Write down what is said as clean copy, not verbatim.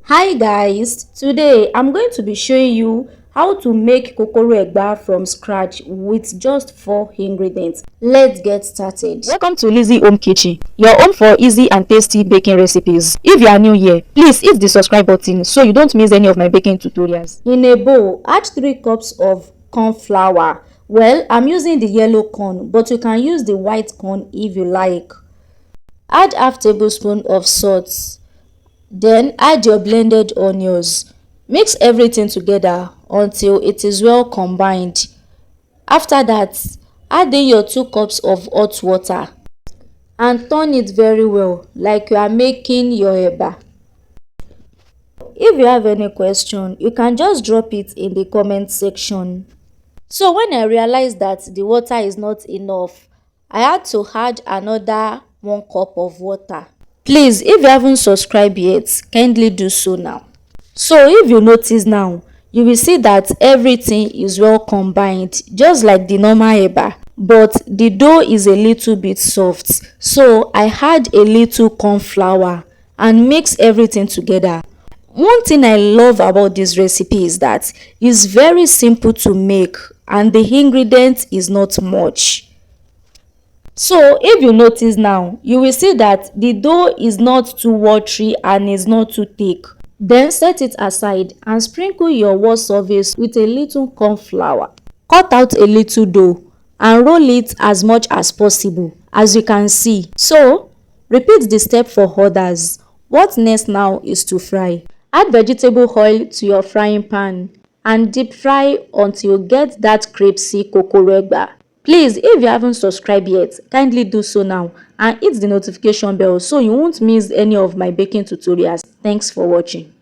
Hi guys, today I'm going to be showing you how to make Kokoro Egba from scratch with just 4 ingredients. Let's get started. Welcome to Lizzie Home Kitchen, your home for easy and tasty baking recipes. If you are new here, please hit the subscribe button so you don't miss any of my baking tutorials. In a bowl, add 3 cups of corn flour. Well, I'm using the yellow corn, but you can use the white corn if you like. Add half tablespoon of salt. Then add your blended onions. Mix everything together until it is well combined. After that, add in your 2 cups of hot water and turn it very well like you are making your eba. If you have any question, you can just drop it in the comment section. So when I realized that the water is not enough, I had to add another 1 cup of water. Please, if you haven't subscribed yet, kindly do so now. So if you notice now, you will see that everything is well combined, just like the normal eba. But the dough is a little bit soft, so I add a little corn flour and mix everything together. One thing I love about this recipe is that it's very simple to make and the ingredient is not much. So if you notice now, you will see that the dough is not too watery and is not too thick. Then set it aside and sprinkle your wall surface with a little corn flour. Cut out a little dough and roll it as much as possible, as you can see. So repeat the step for others. What next now is to fry. Add vegetable oil to your frying pan and deep fry until you get that crispy Kokoro Egba. Please, if you haven't subscribed yet, kindly do so now and hit the notification bell so you won't miss any of my baking tutorials. Thanks for watching.